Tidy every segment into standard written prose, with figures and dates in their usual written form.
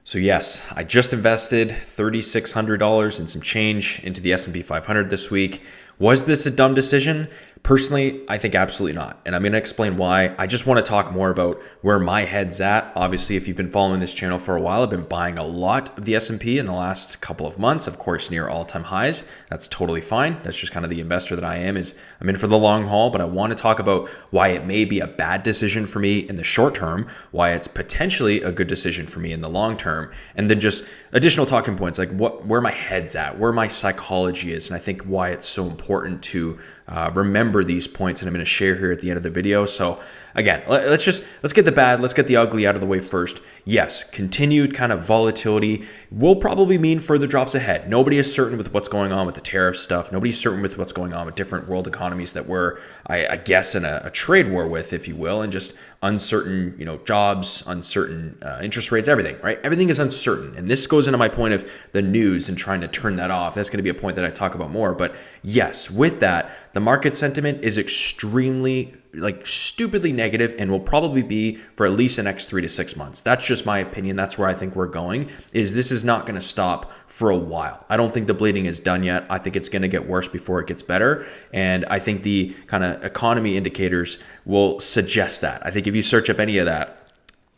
So yes, I just invested $3,600 and some change into the S&P 500 this week. Was this a dumb decision? Personally, I think absolutely not. And I'm going to explain why. I just want to talk more about where my head's at. Obviously, if you've been following this channel for a while, I've been buying a lot of the S&P in the last couple of months, of course, near all-time highs. That's totally fine. That's just kind of the investor that I am. I'm in for the long haul, but I want to talk about why it may be a bad decision for me in the short term, why it's potentially a good decision for me in the long term, and then just additional talking points like where my head's at, where my psychology is, and I think why it's so important to remember these points that I'm going to share here at the end of the video. So again, let's get the bad, let's get the ugly out of the way first. Yes, continued kind of volatility will probably mean further drops ahead. Nobody is certain with what's going on with the tariff stuff. Nobody's certain with what's going on with different world economies that we're, I guess, in a trade war with, if you will, and just uncertain, jobs, uncertain interest rates, everything, right? Everything is uncertain. And this goes into my point of the news and trying to turn that off. That's going to be a point that I talk about more. But yes, with that, the market sentiment is extremely stupidly negative and will probably be for at least the next 3 to 6 months. That's just my opinion. That's where I think we're going. This is not going to stop for a while. I don't think the bleeding is done yet. I think it's going to get worse before it gets better. And I think the kind of economy indicators will suggest that. I think if you search up any of that,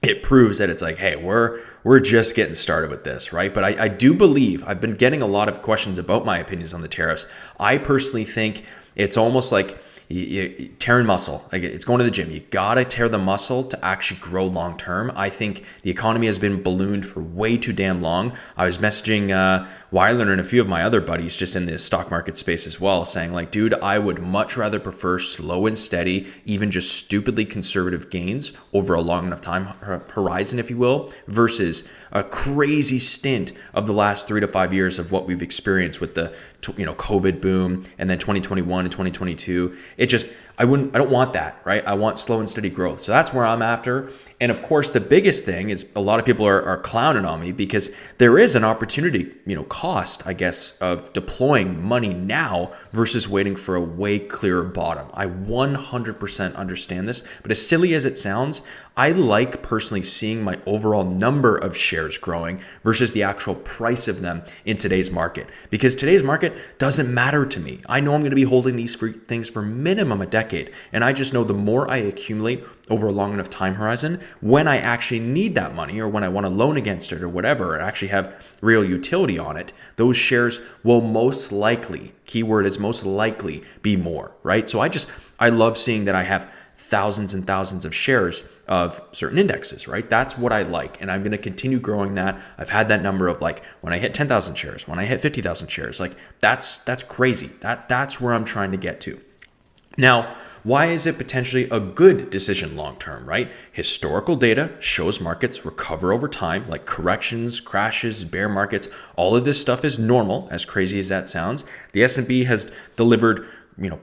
it proves that it's like, hey, we're just getting started with this, right? But I do believe, I've been getting a lot of questions about my opinions on the tariffs. I personally think it's almost like tearing muscle. Like it's going to the gym. You gotta tear the muscle to actually grow long term. I think the economy has been ballooned for way too damn long. I was messaging Weiler and a few of my other buddies just in the stock market space as well, saying like, dude, I would much rather prefer slow and steady, even just stupidly conservative gains over a long enough time horizon, if you will, versus a crazy stint of the last 3 to 5 years of what we've experienced with the COVID boom and then 2021 and 2022. I don't want that, right? I want slow and steady growth. So that's where I'm after. And of course, the biggest thing is a lot of people are clowning on me because there is an opportunity, cost, I guess, of deploying money now versus waiting for a way clearer bottom. I 100% understand this, but as silly as it sounds, I like personally seeing my overall number of shares growing versus the actual price of them in today's market, because today's market doesn't matter to me. I know I'm going to be holding these things for minimum a decade, and I just know the more I accumulate over a long enough time horizon, when I actually need that money or when I want to loan against it or whatever, and actually have real utility on it, those shares will most likely, keyword is most likely, be more, right? So I love seeing that I have thousands and thousands of shares of certain indexes, right? That's what I like. And I'm going to continue growing that. I've had that number of like when I hit 10,000 shares, when I hit 50,000 shares, like that's crazy. That's where I'm trying to get to. Now, why is it potentially a good decision long-term, right? Historical data shows markets recover over time, like corrections, crashes, bear markets. All of this stuff is normal, as crazy as that sounds. The S&P has delivered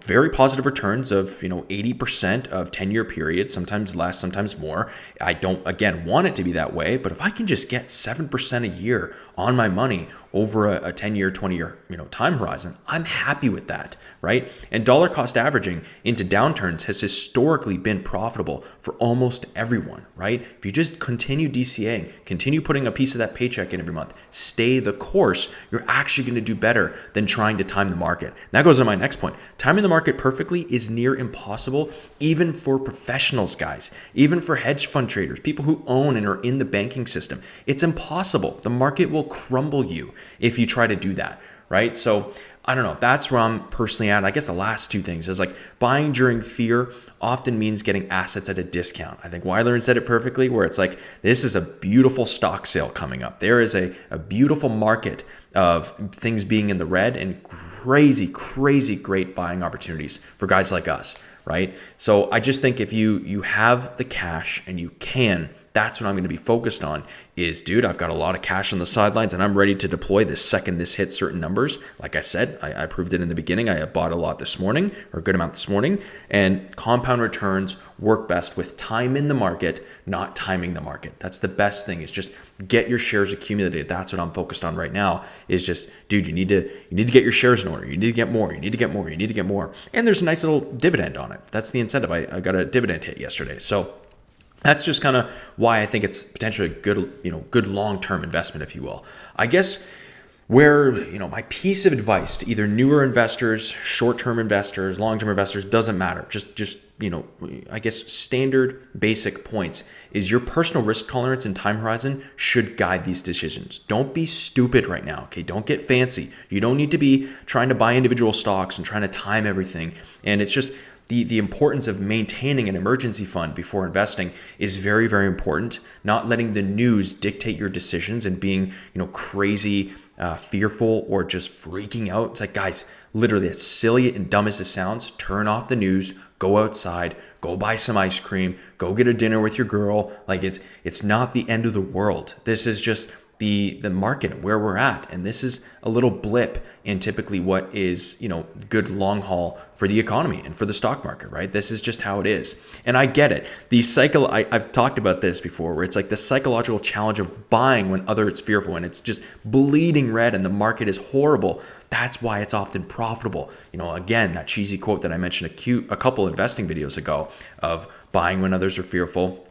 very positive returns of, 80% of 10-year periods, sometimes less, sometimes more. I don't, again, want it to be that way, but if I can just get 7% a year on my money over a 10-year, 20-year, time horizon, I'm happy with that, right? And dollar cost averaging into downturns has historically been profitable for almost everyone, right? If you just continue DCAing, continue putting a piece of that paycheck in every month, stay the course, you're actually going to do better than trying to time the market. That goes to my next point. Timing the market perfectly is near impossible, even for professionals, guys, even for hedge fund traders, people who own and are in the banking system. It's impossible. The market will crumble you if you try to do that, right? So I don't know. That's where I'm personally at. I guess the last two things is like buying during fear often means getting assets at a discount. I think Weiler said it perfectly, where it's like, this is a beautiful stock sale coming up. There is a beautiful market of things being in the red and crazy great buying opportunities for guys like us, right? So I just think if you have the cash and you can, that's what I'm going to be focused on is, dude, I've got a lot of cash on the sidelines and I'm ready to deploy the second this hits certain numbers. Like I said, I proved it in the beginning. I bought a lot this morning, or a good amount this morning, and compound returns work best with time in the market, not timing the market. That's the best thing, is just get your shares accumulated. That's what I'm focused on right now, is just, dude, you need to get your shares in order. You need to get more. You need to get more. You need to get more. And there's a nice little dividend on it. That's the incentive. I got a dividend hit yesterday. So That's just kind of why I think it's potentially a good, good long-term investment, if you will. I guess where, my piece of advice to either newer investors, short-term investors, long-term investors, doesn't matter. Just, I guess standard basic points is your personal risk tolerance and time horizon should guide these decisions. Don't be stupid right now. Okay. Don't get fancy. You don't need to be trying to buy individual stocks and trying to time everything. And it's just, the importance of maintaining an emergency fund before investing is very, very important. Not letting the news dictate your decisions and being, crazy, fearful, or just freaking out. It's like, guys, literally, as silly and dumb as it sounds, turn off the news, go outside, go buy some ice cream, go get a dinner with your girl. Like it's not the end of the world. This is just the market and where we're at. And this is a little blip in typically what is, good long haul for the economy and for the stock market, right? This is just how it is. And I get it. I've talked about this before, where it's like the psychological challenge of buying when it's fearful and it's just bleeding red and the market is horrible. That's why it's often profitable. Again, that cheesy quote that I mentioned a couple investing videos ago of buying when others are fearful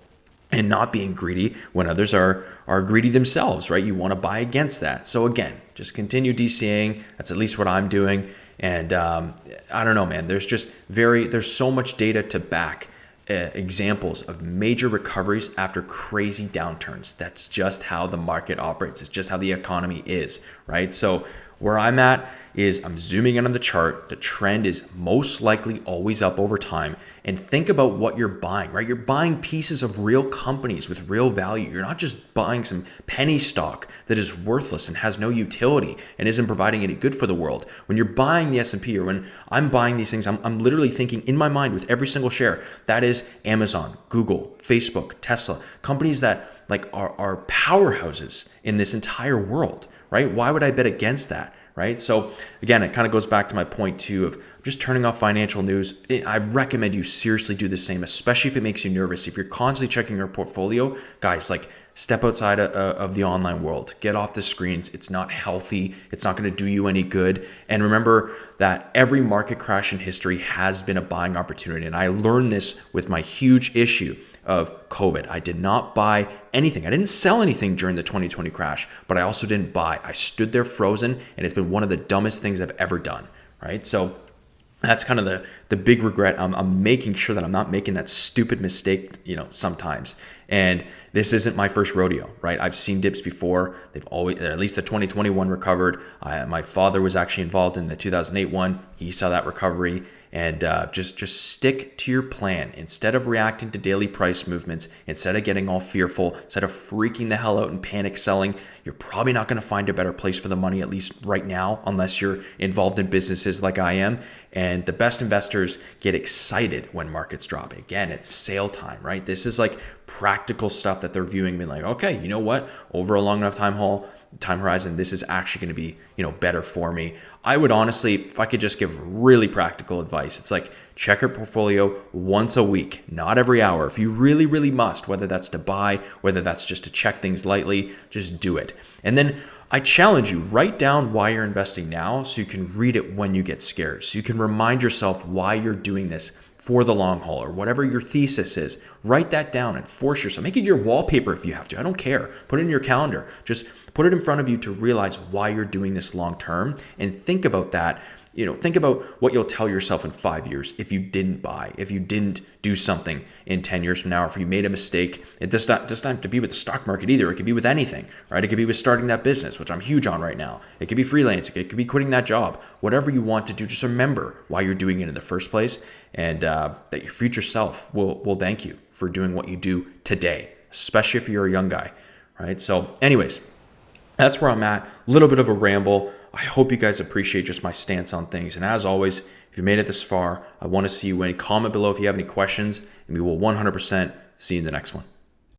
and not being greedy when others are greedy themselves, right? You want to buy against that. So again, just continue DCAing. That's at least what I'm doing. And I don't know, man, there's so much data to back examples of major recoveries after crazy downturns. That's just how the market operates. It's just how the economy is, right? So where I'm at is I'm zooming in on the chart. The trend is most likely always up over time. And think about what you're buying, right? You're buying pieces of real companies with real value. You're not just buying some penny stock that is worthless and has no utility and isn't providing any good for the world. When you're buying the S&P, or when I'm buying these things, I'm literally thinking in my mind with every single share, that is Amazon, Google, Facebook, Tesla, companies that are powerhouses in this entire world, right? Why would I bet against that? Right. So again, it kind of goes back to my point too of just turning off financial news. I recommend you seriously do the same, especially if it makes you nervous. If you're constantly checking your portfolio, guys, step outside of the online world, get off the screens. It's not healthy. It's not going to do you any good. And remember that every market crash in history has been a buying opportunity. And I learned this with my huge issue of COVID. I did not buy anything. I didn't sell anything during the 2020 crash, but I also didn't buy. I stood there frozen, and it's been one of the dumbest things I've ever done, right? So that's kind of the big regret. I'm making sure that I'm not making that stupid mistake, sometimes. And this isn't my first rodeo, right? I've seen dips before. They've always, at least the 2021 recovered. My father was actually involved in the 2008 one. He saw that recovery. And just stick to your plan. Instead of reacting to daily price movements, instead of getting all fearful, instead of freaking the hell out and panic selling, you're probably not going to find a better place for the money, at least right now, unless you're involved in businesses like I am. And the best investors get excited when markets drop. Again, it's sale time, right? This is like practical stuff that they're viewing, being like, okay, you know what? Over a long enough time horizon, this is actually going to be, better for me. I would honestly, if I could just give really practical advice, it's like check your portfolio once a week, not every hour. If you really, really must, whether that's to buy, whether that's just to check things lightly, just do it. And then I challenge you, write down why you're investing now so you can read it when you get scared. So you can remind yourself why you're doing this for the long haul, or whatever your thesis is. Write that down and force yourself. Make it your wallpaper if you have to. I don't care. Put it in your calendar. Just put it in front of you to realize why you're doing this long term, and think about that. Think about what you'll tell yourself in 5 years if you didn't buy, if you didn't do something in 10 years from now, or if you made a mistake. It does not have to be with the stock market either. It could be with anything, right? It could be with starting that business, which I'm huge on right now. It could be freelancing. It could be quitting that job. Whatever you want to do, just remember why you're doing it in the first place, and that your future self will thank you for doing what you do today, especially if you're a young guy, right? So anyways, that's where I'm at. A little bit of a ramble. I hope you guys appreciate just my stance on things. And as always, if you made it this far, I want to see you win. Comment below if you have any questions, and we will 100% see you in the next one.